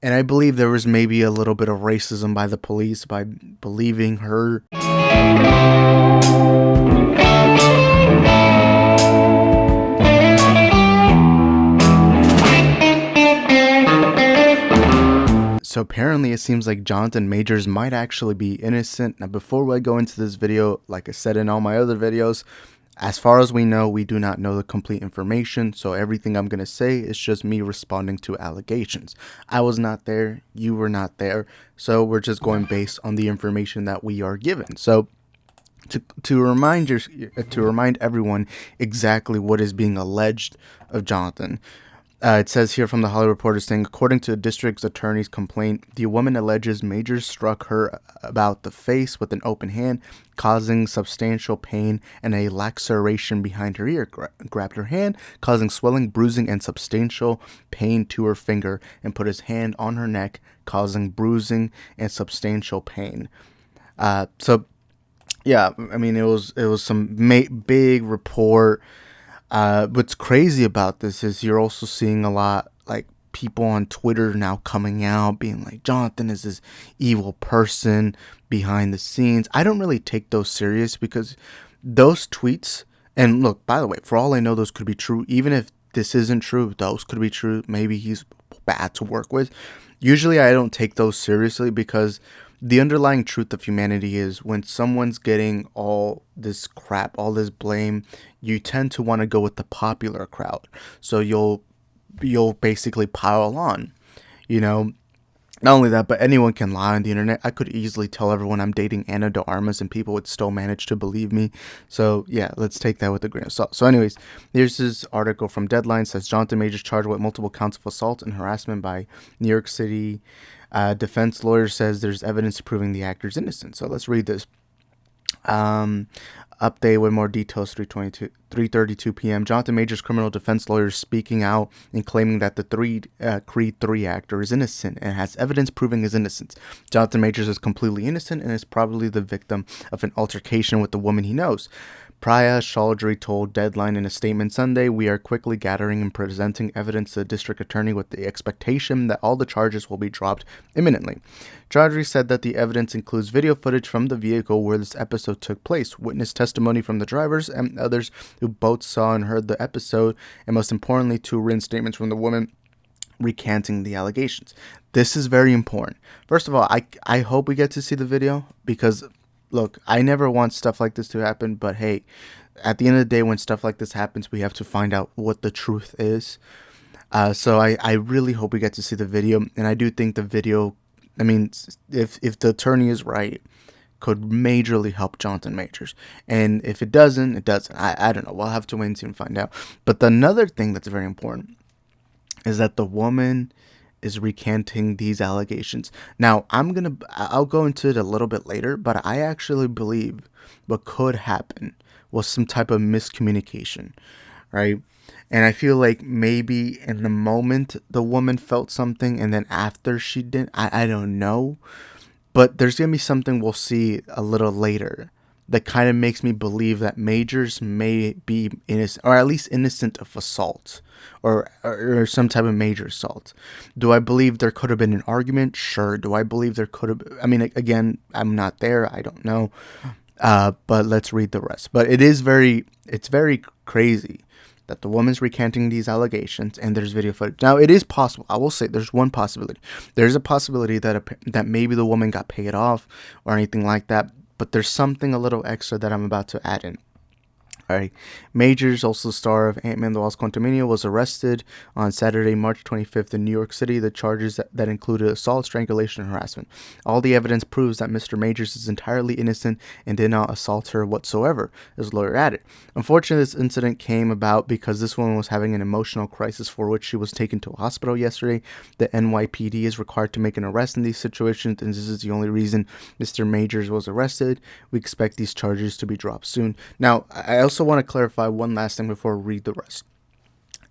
And I believe there was maybe a little bit of racism by the police by believing her. So apparently it seems like Jonathan Majors might actually be innocent. Now before I go into this video, like I said in all my other videos, as far as we know, we do not know the complete information, so everything I'm going to say is just me responding to allegations. I was not there, you were not there, so we're just going based on the information that we are given. So to remind everyone exactly what is being alleged of Jonathan. It says here from the Hollywood Reporter saying, according to the district's attorney's complaint, the woman alleges Majors struck her about the face with an open hand, causing substantial pain and a laceration behind her ear. Grabbed her hand, causing swelling, bruising, and substantial pain to her finger, and put his hand on her neck, causing bruising and substantial pain. Yeah, I mean, it was some big report. What's crazy about this is you're also seeing a lot like people on Twitter now coming out being like, Jonathan is this evil person behind the scenes. I don't really take those serious because those tweets, and look, by the way, for all I know, those could be true. Even if this isn't true, those could be true. Maybe he's bad to work with. Usually I don't take those seriously because the underlying truth of humanity is when someone's getting all this crap, all this blame, you tend to want to go with the popular crowd. So you'll basically pile on, you know. Not only that, but anyone can lie on the internet. I could easily tell everyone I'm dating Anna de Armas and people would still manage to believe me. So yeah, let's take that with a grain of salt. So anyways, here's this article from Deadline. It says Jonathan Majors charged with multiple counts of assault and harassment by New York City. Defense lawyer says there's evidence proving the actor's innocent. So let's read this. Update with more details. 3:32 p.m. Jonathan Majors' criminal defense lawyer speaking out and claiming that the Creed 3 actor is innocent and has evidence proving his innocence. Jonathan Majors is completely innocent and is probably the victim of an altercation with the woman he knows. Priya Chaudhry told Deadline in a statement Sunday, "We are quickly gathering and presenting evidence to the district attorney with the expectation that all the charges will be dropped imminently." Chaudhry said that the evidence includes video footage from the vehicle where this episode took place, witness testimony from the drivers and others who both saw and heard the episode, and most importantly, 2 written statements from the woman recanting the allegations. This is very important. First of all, I hope we get to see the video because look, I never want stuff like this to happen, but hey, at the end of the day, when stuff like this happens, we have to find out what the truth is. So I really hope we get to see the video, and I do think the video, I mean, if the attorney is right, could majorly help Jonathan Majors. And if it doesn't, it doesn't. I don't know. We'll have to wait and see and find out. But another thing that's very important is that the woman is recanting these allegations. Now, I'll go into it a little bit later, but I actually believe what could happen was some type of miscommunication, right? And I feel like maybe in the moment the woman felt something and then after she didn't. I don't know. But there's going to be something we'll see a little later that kind of makes me believe that Majors may be innocent, or at least innocent of assault, or some type of major assault. Do I believe there could have been an argument? Sure. Do I believe there could have? I mean, again, I'm not there. I don't know. But let's read the rest. But it's very crazy that the woman's recanting these allegations and there's video footage. Now, it is possible. I will say there's one possibility. There's a possibility that maybe the woman got paid off or anything like that. But there's something a little extra that I'm about to add in. Alright, Majors, also star of Ant-Man the Wasp: Quantumania, was arrested on Saturday, March 25th in New York City. The charges that included assault, strangulation, and harassment. All the evidence proves that Mr. Majors is entirely innocent and did not assault her whatsoever, his lawyer added. Unfortunately, this incident came about because this woman was having an emotional crisis for which she was taken to a hospital yesterday. The NYPD is required to make an arrest in these situations, and this is the only reason Mr. Majors was arrested. We expect these charges to be dropped soon. Now, I also want to clarify one last thing before we read the rest.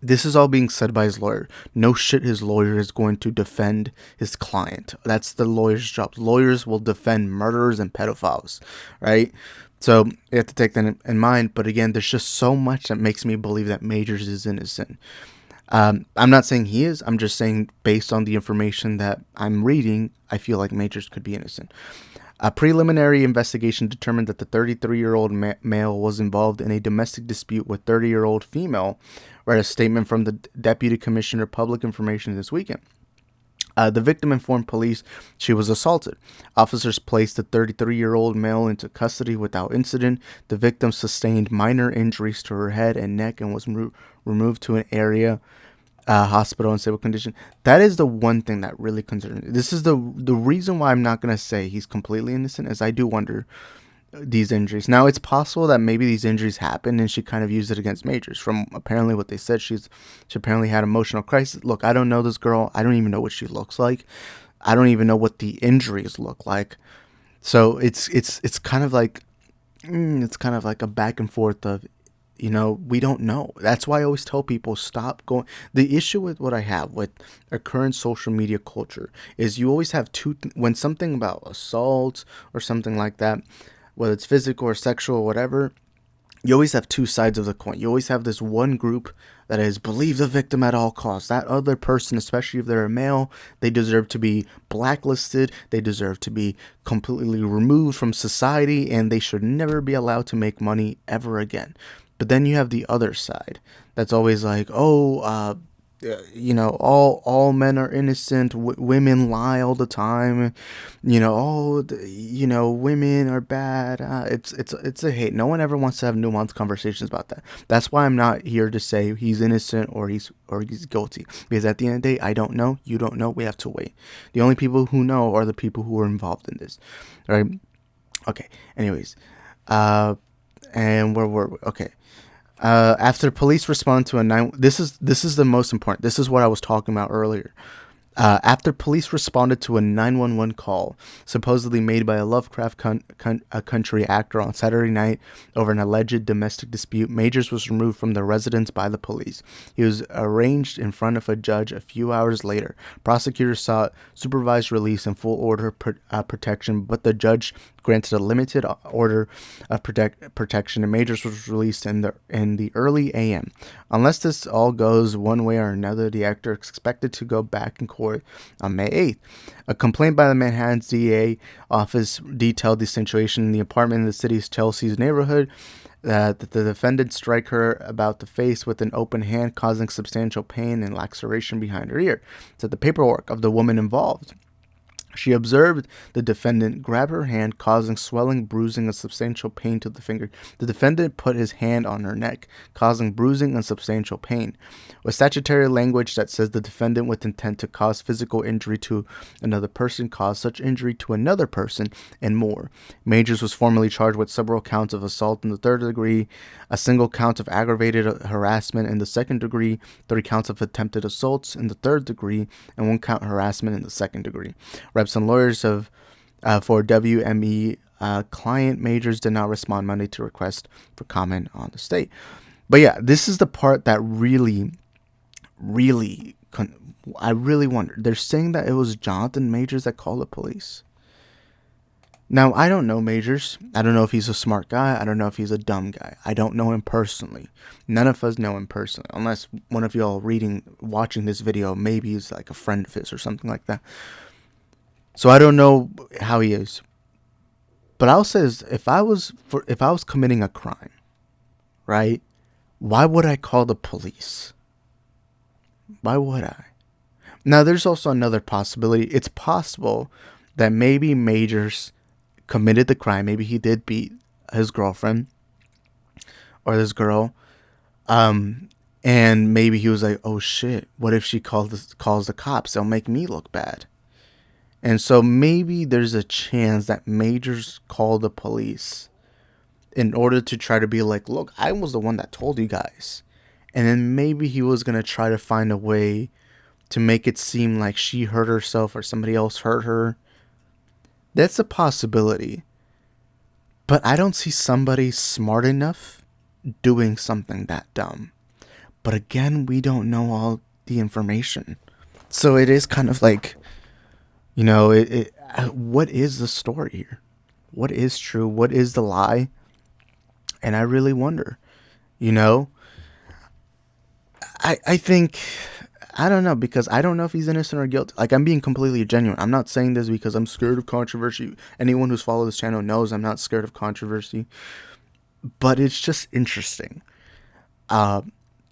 This is all being said by his lawyer. No shit, his lawyer is going to defend his client. That's the lawyer's job. Lawyers will defend murderers and pedophiles, right? So you have to take that in mind. But again, there's just so much that makes me believe that Majors is innocent. I'm not saying he is. I'm just saying based on the information that I'm reading, I feel like Majors could be innocent. A preliminary investigation determined that the 33-year-old male was involved in a domestic dispute with 30-year-old female, read a statement from the Deputy Commissioner of Public Information this weekend. The victim informed police she was assaulted. Officers placed the 33-year-old male into custody without incident. The victim sustained minor injuries to her head and neck and was removed to an area hospital in stable condition. That is the one thing that really concerns me. This is the reason why I'm not going to say he's completely innocent, as I do wonder these injuries. Now, it's possible that maybe these injuries happened and she kind of used it against Majors. From apparently what they said, she apparently had emotional crisis. Look, I don't know this girl. I don't even know what she looks like. I don't even know what the injuries look like. So it's kind of like a back and forth of, we don't know. That's why I always tell people, stop going. The issue with what I have with our current social media culture is you always have when something about assault or something like that, whether it's physical or sexual or whatever, you always have two sides of the coin. You always have this one group that is believe the victim at all costs. That other person, especially if they're a male, they deserve to be blacklisted. They deserve to be completely removed from society, and they should never be allowed to make money ever again. But then you have the other side that's always like, all men are innocent. Women lie all the time. Women are bad. It's a hate. No one ever wants to have nuanced conversations about that. That's why I'm not here to say he's innocent or he's guilty. Because at the end of the day, I don't know. You don't know. We have to wait. The only people who know are the people who are involved in this. All right. Okay. Anyways, and where were we? Okay. After police respond to this is the most important. This is what I was talking about earlier. After police responded to a 911 call supposedly made by a Lovecraft Country actor on Saturday night over an alleged domestic dispute, Majors was removed from the residence by the police. He was arraigned in front of a judge a few hours later. Prosecutors sought supervised release and full order protection, but the judge granted a limited order of protection, and Majors was released in the early a.m. Unless this all goes one way or another, the actor is expected to go back in court on May 8th. A complaint by the Manhattan's DA office detailed the situation in the apartment in the city's Chelsea's neighborhood. That the defendant struck her about the face with an open hand, causing substantial pain and laceration behind her ear, said the paperwork of the woman involved. She observed the defendant grab her hand, causing swelling, bruising, and substantial pain to the finger. The defendant put his hand on her neck, causing bruising and substantial pain. With statutory language that says the defendant with intent to cause physical injury to another person caused such injury to another person, and more. Majors was formally charged with several counts of assault in the third degree, a single count of aggravated harassment in the second degree, 3 counts of attempted assaults in the third degree, and 1 count harassment in the second degree. Reps and lawyers for WME client Majors did not respond Monday to request for comment on the state. But yeah, this is the part that really I really wonder. They're saying that it was Jonathan Majors that called the police. Now, I don't know Majors. I don't know if he's a smart guy. I don't know if he's a dumb guy. I don't know him personally. None of us know him personally, unless one of y'all watching this video, maybe he's like a friend of his or something like that. So I don't know how he is. But I'll say this, if I was committing a crime, right? Why would I call the police? Why would I? Now, there's also another possibility. It's possible that maybe Majors committed the crime. Maybe he did beat his girlfriend or this girl. And maybe he was like, oh shit, what if she calls the cops? They'll make me look bad. And so maybe there's a chance that Majors called the police in order to try to be like, look, I was the one that told you guys. And then maybe he was going to try to find a way to make it seem like she hurt herself or somebody else hurt her. That's a possibility. But I don't see somebody smart enough doing something that dumb. But again, we don't know all the information. So it is kind of like, what is the story here? What is true? What is the lie? And I really wonder, I think, I don't know, because I don't know if he's innocent or guilty. Like, I'm being completely genuine. I'm not saying this because I'm scared of controversy. Anyone who's followed this channel knows I'm not scared of controversy. But it's just interesting uh,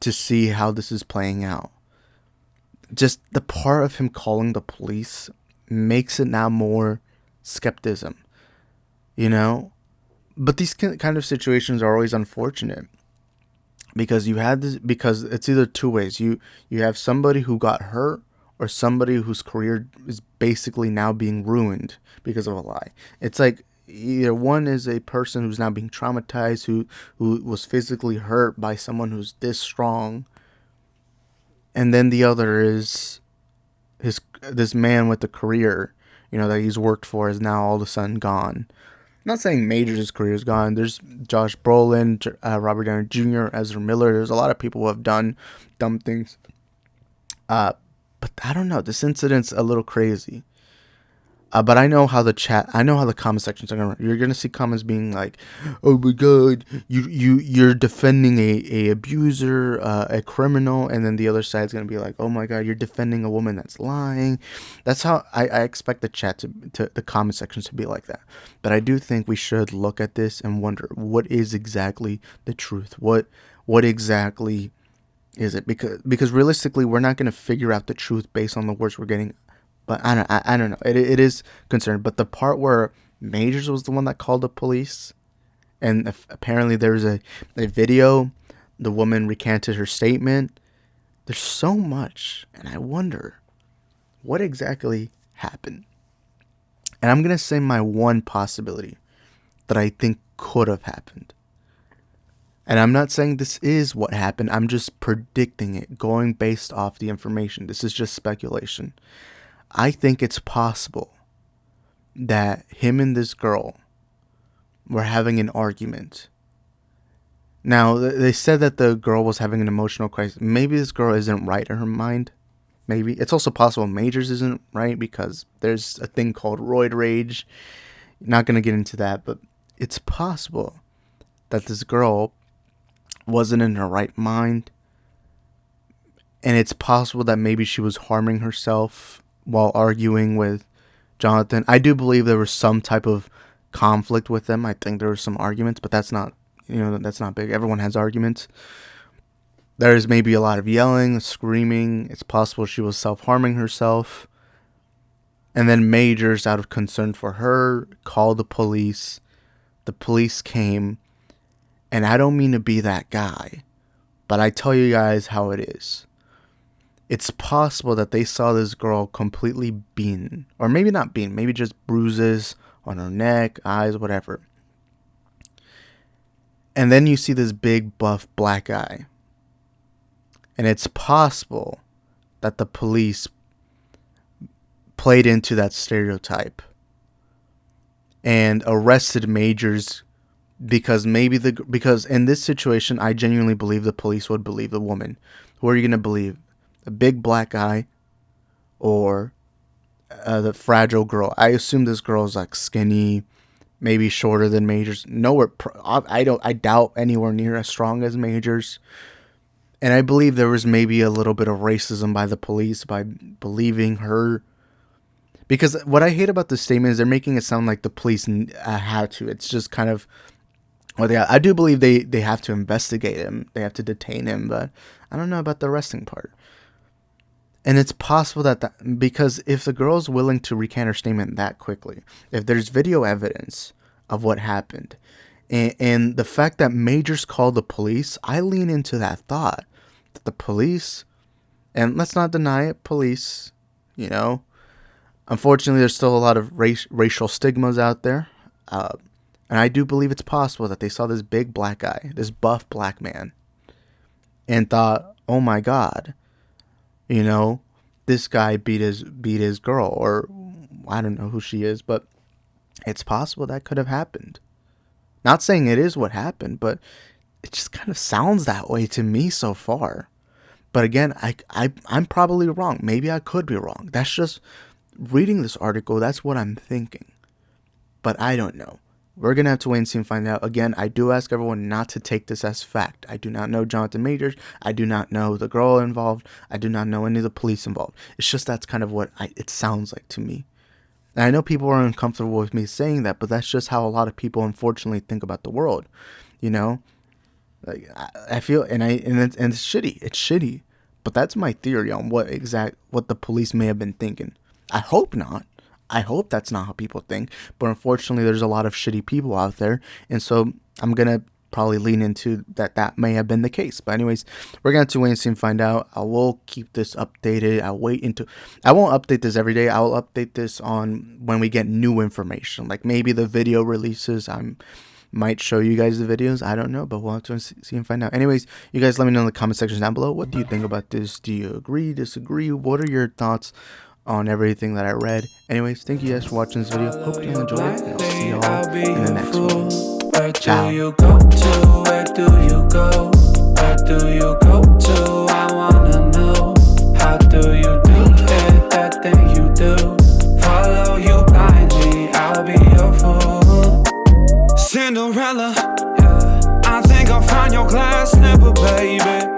to see how this is playing out. Just the part of him calling the police makes it now more skepticism, you know? But these kind of situations are always unfortunate because you had this, because it's either two ways. You have somebody who got hurt or somebody whose career is basically now being ruined because of a lie. It's like either one is a person who's now being traumatized, who was physically hurt by someone who's this strong, and then the other is this man with the career, that he's worked for is now all of a sudden gone. I'm not saying Majors' career is gone. There's Josh Brolin, Robert Downey Jr., Ezra Miller. There's a lot of people who have done dumb things. But I don't know. This incident's a little crazy. But I know how the comment sections are gonna. You're gonna see comments being like, "Oh my God, you're defending a abuser, a criminal," and then the other side's gonna be like, "Oh my God, you're defending a woman that's lying." That's how I expect the chat to the comment sections to be like that. But I do think we should look at this and wonder what is exactly the truth. What exactly is it? Because realistically, we're not gonna figure out the truth based on the words we're getting. But I don't know. It is concerned. But the part where Majors was the one that called the police, and apparently there's a video, the woman recanted her statement. There's so much, and I wonder what exactly happened. And I'm gonna say my one possibility that I think could have happened. And I'm not saying this is what happened. I'm just predicting it, going based off the information. This is just speculation. I think it's possible that him and this girl were having an argument. Now, they said that the girl was having an emotional crisis. Maybe this girl isn't right in her mind. Maybe. It's also possible Majors isn't right because there's a thing called roid rage. Not going to get into that, but it's possible that this girl wasn't in her right mind. And it's possible that maybe she was harming herself while arguing with Jonathan. I do believe there was some type of conflict with them. I think there were some arguments, but that's not big. Everyone has arguments. There's maybe a lot of yelling, screaming. It's possible she was self-harming herself. And then Majors, out of concern for her, called the police. The police came. And I don't mean to be that guy, but I tell you guys how it is. It's possible that they saw this girl completely beaten. Or maybe not beaten. Maybe just bruises on her neck, eyes, whatever. And then you see this big, buff, black guy. And it's possible that the police played into that stereotype and arrested Majors because in this situation, I genuinely believe the police would believe the woman. Who are you going to believe? A big black guy or the fragile girl? I assume this girl is like skinny, maybe shorter than Majors. I doubt anywhere near as strong as Majors. And I believe there was maybe a little bit of racism by the police by believing her. Because what I hate about this statement is they're making it sound like the police had to. It's just kind of, I do believe they have to investigate him. They have to detain him, but I don't know about the arresting part. And it's possible that because if the girl's willing to recant her statement that quickly, if there's video evidence of what happened, and the fact that Majors called the police, I lean into that thought that the police, and let's not deny it, police, unfortunately there's still a lot of racial stigmas out there, and I do believe it's possible that they saw this big black guy, this buff black man, and thought, oh my God, this guy beat his girl, or I don't know who she is, but it's possible that could have happened. Not saying it is what happened, but it just kind of sounds that way to me so far. But again, I'm probably wrong. Maybe I could be wrong. That's just reading this article. That's what I'm thinking. But I don't know. We're going to have to wait and see and find out. Again, I do ask everyone not to take this as fact. I do not know Jonathan Majors. I do not know the girl involved. I do not know any of the police involved. It's just that's kind of what it sounds like to me. And I know people are uncomfortable with me saying that, but that's just how a lot of people unfortunately think about the world. You know? Like, I feel, and it's shitty. It's shitty. But that's my theory on what the police may have been thinking. I hope not. I hope that's not how people think. But unfortunately, there's a lot of shitty people out there. And so I'm going to probably lean into that may have been the case. But anyways, we're going to have to wait and see and find out. I will keep this updated. I won't update this every day. I will update this on when we get new information. Like maybe the video releases. Might show you guys the videos. I don't know, but we'll have to see and find out. Anyways, you guys let me know in the comment section down below. What do you think about this? Do you agree, disagree? What are your thoughts on everything that I read? Anyways, thank you guys for watching this video. Hope you enjoyed it, and I'll see y'all in the next one. Ciao. Where do you go to? Where do you go? Where do you go to? I wanna know. How do you do it? That thing you do. Follow you blindly, I'll be your fool. Cinderella, yeah. I think I'll find your glass slipper, baby.